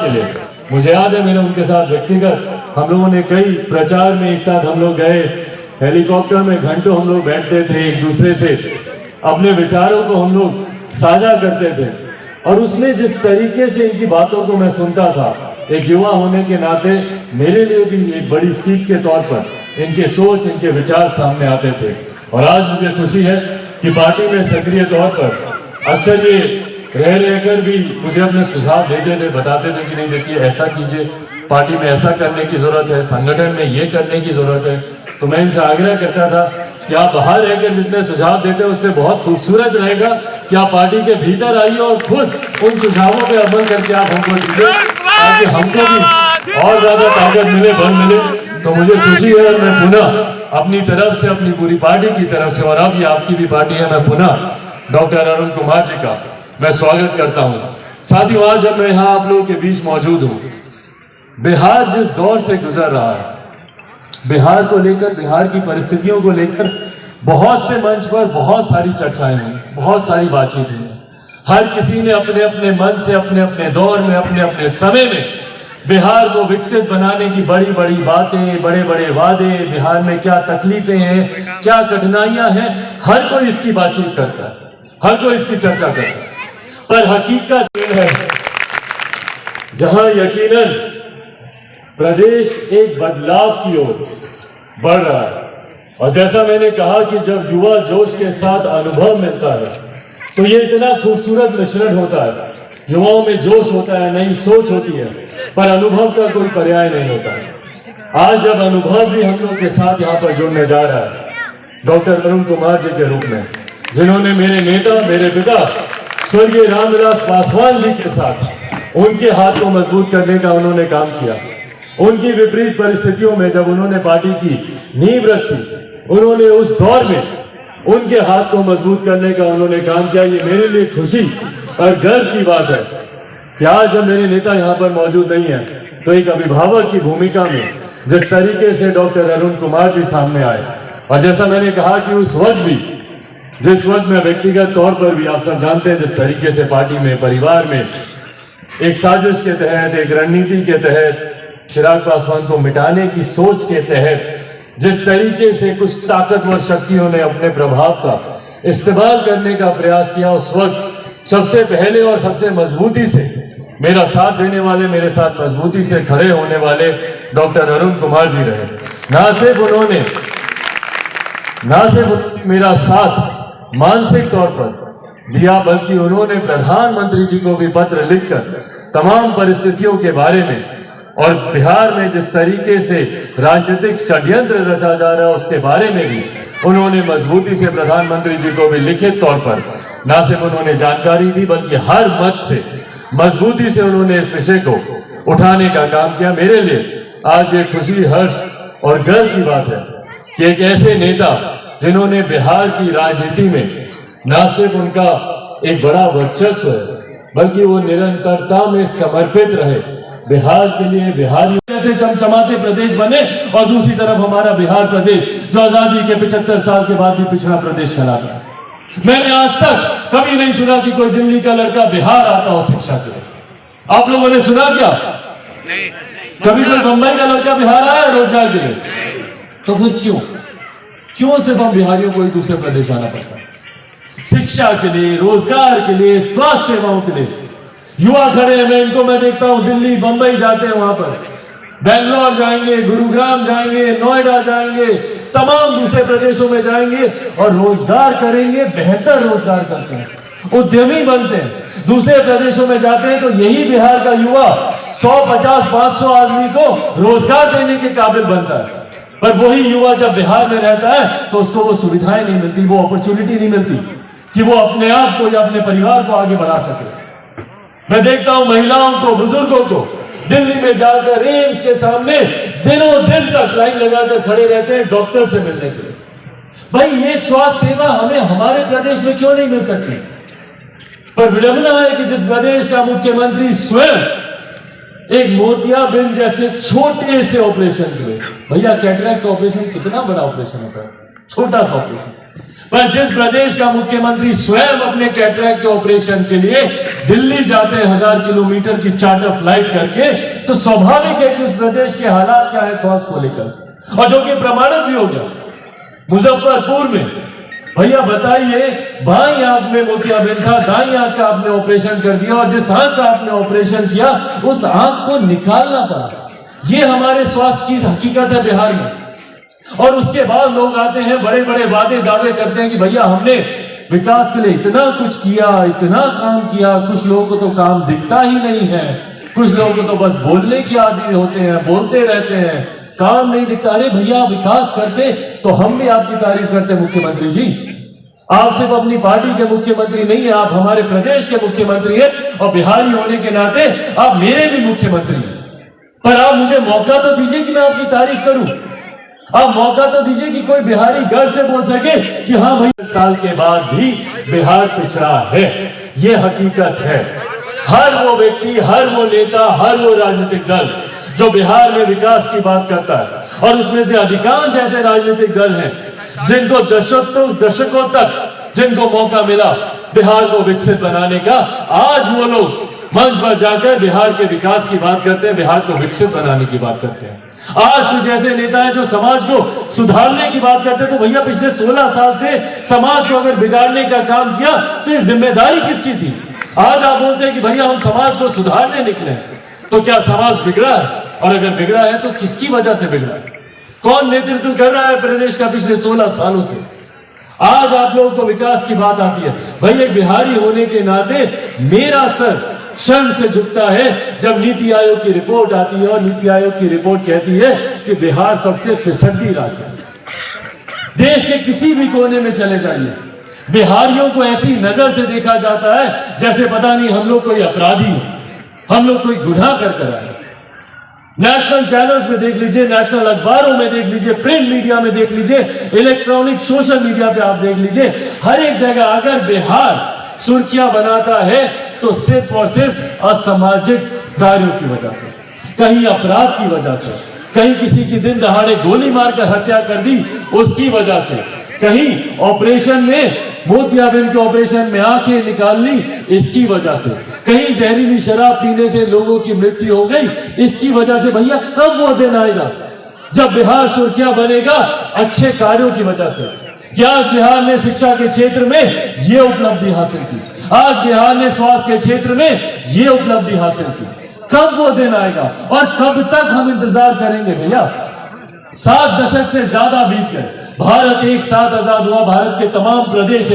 के लिए। मुझे याद है मैंने उनके साथ व्यक्तिगत हम लोगों ने कई प्रचार में एक साथ हम लोग गए, हेलीकॉप्टर में घंटों हम लोग बैठते थे, एक दूसरे से अपने विचारों को हम लोग साझा करते थे। और उसमें जिस तरीके से इनकी बातों को मैं सुनता था, एक युवा होने के नाते मेरे लिए भी एक बड़ी सीख के तौर पर इनके सोच, इनके विचार सामने आते थे। और आज मुझे खुशी है कि पार्टी में सक्रिय तौर पर अक्सर ये रहकर भी मुझे अपने सुझाव देते थे, बताते थे कि नहीं देखिए ऐसा कीजिए, पार्टी में ऐसा करने की जरूरत है, संगठन में ये करने की जरूरत है। तो मैं इनसे आग्रह करता था कि आप बाहर रहकर जितने सुझाव देते हैं उससे बहुत खूबसूरत रहेगा कि आप पार्टी के भीतर आइए और खुद उन सुझावों पे अमल करके आप हमको दीजिए, ताकि हमको भी और ज्यादा ताकत मिले, बल मिले। तो मुझे खुशी है और मैं पुनः अपनी तरफ से, अपनी पूरी पार्टी की तरफ से, और अब ये आपकी भी पार्टी है, मैं पुनः डॉक्टर अरुण कुमार जी का मैं स्वागत करता हूँ। साथियों, आज जब मैं यहाँ आप लोगों के बीच मौजूद हूँ, बिहार जिस दौर से गुजर रहा है, बिहार को लेकर, बिहार की परिस्थितियों को लेकर बहुत से मंच पर बहुत सारी चर्चाएं हुई, बहुत सारी बातचीत हुई। हर किसी ने अपने अपने मन से, अपने अपने दौर में, अपने अपने समय में बिहार को विकसित बनाने की बड़ी बड़ी बातें, बड़े बड़े वादे, बिहार में क्या तकलीफें हैं, क्या कठिनाइयां हैं, हर कोई इसकी बातचीत करता है, हर कोई इसकी चर्चा करता है। पर हकीकत यह है, जहां यकीनन प्रदेश एक बदलाव की ओर बढ़ रहा है, और जैसा मैंने कहा कि जब युवा जोश के साथ अनुभव मिलता है तो ये इतना खूबसूरत मिश्रण होता है। युवाओं में जोश होता है, नई सोच होती है, पर अनुभव का कोई पर्याय नहीं होता है। आज जब अनुभव भी हम लोग के साथ यहाँ पर जुड़ने जा रहा है, डॉक्टर अरुण कुमार जी के रूप में, जिन्होंने मेरे नेता, मेरे पिता स्वर्गीय रामविलास पासवान जी के साथ उनके हाथ को मजबूत करने का उन्होंने काम किया। उनकी विपरीत परिस्थितियों में जब उन्होंने पार्टी की नींव रखी, उन्होंने उस दौर में उनके हाथ को मजबूत करने का उन्होंने काम किया। ये मेरे लिए खुशी और गर्व की बात है कि आज जब मेरे नेता यहाँ पर मौजूद नहीं है, तो एक अभिभावक की भूमिका में जिस तरीके से डॉक्टर अरुण कुमार जी सामने आए, और जैसा मैंने कहा कि उस वक्त भी, जिस वक्त में व्यक्तिगत तौर पर भी, आप सब जानते हैं जिस तरीके से पार्टी में, परिवार में एक साजिश के तहत, एक रणनीति के तहत, चिराग पासवान को मिटाने की सोच के तहत जिस तरीके से कुछ ताकतवर शक्तियों ने अपने प्रभाव का इस्तेमाल करने का प्रयास किया, उस वक्त सबसे पहले और सबसे मजबूती से मेरा साथ देने वाले, मेरे साथ मजबूती से खड़े होने वाले डॉक्टर अरुण कुमार जी रहे। ना सिर्फ मेरा साथ मानसिक तौर पर दिया, बल्कि उन्होंने प्रधानमंत्री जी को भी पत्र लिखकर तमाम परिस्थितियों के बारे में और बिहार में जिस तरीके से राजनीतिक षड्यंत्र रचा जा रहा है उसके बारे में भी उन्होंने मजबूती से प्रधानमंत्री जी को भी लिखित तौर पर न सिर्फ उन्होंने जानकारी दी, बल्कि हर मत से मजबूती से उन्होंने इस विषय को उठाने का काम किया। मेरे लिए आज ये खुशी, हर्ष और गर्व की बात है कि एक ऐसे नेता जिन्होंने बिहार की राजनीति में न सिर्फ उनका एक बड़ा वर्चस्व है, बल्कि वो निरंतरता में समर्पित रहे बिहार के लिए। बिहारी जैसे चमचमाते प्रदेश बने, और दूसरी तरफ हमारा बिहार प्रदेश जो आजादी के 75 साल के बाद भी पिछड़ा प्रदेश कहलाता है। मैंने आज तक कभी नहीं सुना कि कोई दिल्ली का लड़का बिहार आता हो शिक्षा के लिए। आप लोगों ने सुना क्या? नहीं। कभी कोई बंबई का लड़का बिहार आया रोजगार के लिए? तो फिर क्यों सिर्फ हम बिहारियों को ही दूसरे प्रदेश आना पड़ता है? शिक्षा के लिए, रोजगार के लिए, स्वास्थ्य सेवाओं के लिए युवा खड़े हैं। मैं देखता हूं दिल्ली, बंबई जाते हैं, वहां पर बेंगलोर जाएंगे, गुरुग्राम जाएंगे, नोएडा जाएंगे, तमाम दूसरे प्रदेशों में जाएंगे और रोजगार करेंगे, बेहतर रोजगार करते हैं, उद्यमी बनते हैं। दूसरे प्रदेशों में जाते हैं तो यही बिहार का युवा 100, 50, 500 आदमी को रोजगार देने के काबिल बनता है। पर वही युवा जब बिहार में रहता है तो उसको वो सुविधाएं नहीं मिलती, वो अपॉर्चुनिटी नहीं मिलती कि वो अपने आप को या अपने परिवार को आगे बढ़ा सके। मैं देखता हूं महिलाओं को, बुजुर्गों को दिल्ली में जाकर एम्स के सामने दिनों दिन तक लाइन लगाकर खड़े रहते हैं डॉक्टर से मिलने के लिए। भाई, ये स्वास्थ्य सेवा हमें हमारे प्रदेश में क्यों नहीं मिल सकती? पर विडंबना है कि जिस प्रदेश का मुख्यमंत्री स्वयं एक मोतियाबिंद जैसे छोटे से ऑपरेशन के लिए, भैया कैटरैक्ट का ऑपरेशन कितना बड़ा ऑपरेशन होता है, छोटा सा ऑपरेशन, पर जिस प्रदेश का मुख्यमंत्री स्वयं अपने कैटरैक्ट के ऑपरेशन के लिए दिल्ली जाते हैं 1000 किलोमीटर की चार्टर फ्लाइट करके, तो स्वाभाविक है कि उस प्रदेश के हालात क्या है स्वास्थ्य को लेकर, और जो कि प्रमाणित भी हो गया मुजफ्फरपुर में। भैया बताइए, बाईं आंख में मोतियाबिंद था, दाईं आंख का आपने ऑपरेशन कर दिया, और जिस आंख का आपने ऑपरेशन किया उस आंख को निकालना पड़ा। ये हमारे स्वास्थ्य की हकीकत है बिहार में। और उसके बाद लोग आते हैं, बड़े बड़े वादे दावे करते हैं कि भैया हमने विकास के लिए इतना कुछ किया, इतना काम किया। कुछ लोगों को तो काम दिखता ही नहीं है, कुछ लोगों को तो बस बोलने की आदी होते हैं, बोलते रहते हैं, काम नहीं दिखता। अरे भैया विकास करते तो हम भी आपकी तारीफ करते मुख्यमंत्री जी। आप सिर्फ अपनी पार्टी के मुख्यमंत्री नहीं है, आप हमारे प्रदेश के मुख्यमंत्री हैं, और बिहारी होने के नाते आप मेरे भी मुख्यमंत्री हैं। पर आप मुझे मौका तो दीजिए कि मैं आपकी तारीफ करूं। आप मौका तो दीजिए कि कोई बिहारी गर्व से बोल सके कि हाँ भाई, साल के बाद भी बिहार पिछड़ा है। ये हकीकत है। हर वो व्यक्ति, हर वो नेता, हर वो राजनीतिक दल जो बिहार में विकास की बात करता है, और उसमें से अधिकांश ऐसे राजनीतिक दल हैं जिनको दशकों तक जिनको मौका मिला बिहार को विकसित बनाने का, आज वो लोग मंच पर जाकर बिहार के विकास की बात करते हैं, बिहार को विकसित बनाने की बात करते हैं। आज कुछ ऐसे नेता हैं जो समाज को सुधारने की बात करते हैं। तो भैया पिछले 16 साल से समाज को अगर बिगाड़ने का काम किया तो ये जिम्मेदारी किसकी थी? आज आप बोलते हैं कि भैया हम समाज को सुधारने निकले, तो क्या समाज बिगड़ा है? और अगर बिगड़ा है तो किसकी वजह से बिगड़ा है? कौन नेतृत्व कर रहा है प्रदेश का पिछले 16 सालों से? आज आप लोगों को विकास की बात आती है। भाई एक बिहारी होने के नाते मेरा सर शर्म से झुकता है जब नीति आयोग की रिपोर्ट आती है, और नीति आयोग की रिपोर्ट कहती है कि बिहार सबसे फिसड्डी राज्य है। देश के किसी भी कोने में चले जाइए, बिहारियों को ऐसी नजर से देखा जाता है जैसे पता नहीं हम लोग कोई अपराधी हो, हम लोग कोई गुनाह कर आए। नेशनल चैनल्स में देख लीजिए, नेशनल अखबारों में देख लीजिए, प्रिंट मीडिया में देख लीजिए, इलेक्ट्रॉनिक सोशल मीडिया पे आप देख लीजिए, हर एक जगह अगर बिहार सुर्खियां बनाता है तो सिर्फ और सिर्फ असामाजिक कार्यों की वजह से, कहीं अपराध की वजह से, कहीं किसी की दिन दहाड़े गोली मारकर हत्या कर दी उसकी वजह से, कहीं ऑपरेशन में मोतियाबिंद के ऑपरेशन में आंखें निकाल ली इसकी वजह से, कहीं जहरीली शराब पीने से लोगों की मृत्यु हो गई इसकी वजह से। भैया कब वो दिन आएगा जब बिहार सुर्खियां बनेगा अच्छे कार्यों की वजह से? कि आज बिहार ने शिक्षा के क्षेत्र में ये उपलब्धि हासिल की, आज बिहार ने स्वास्थ्य के क्षेत्र में ये उपलब्धि हासिल की। कब वो दिन आएगा और कब तक हम इंतजार करेंगे भैया? 7 दशक से ज्यादा बीत गए। भारत एक साथ आजाद हुआ, भारत के तमाम प्रदेश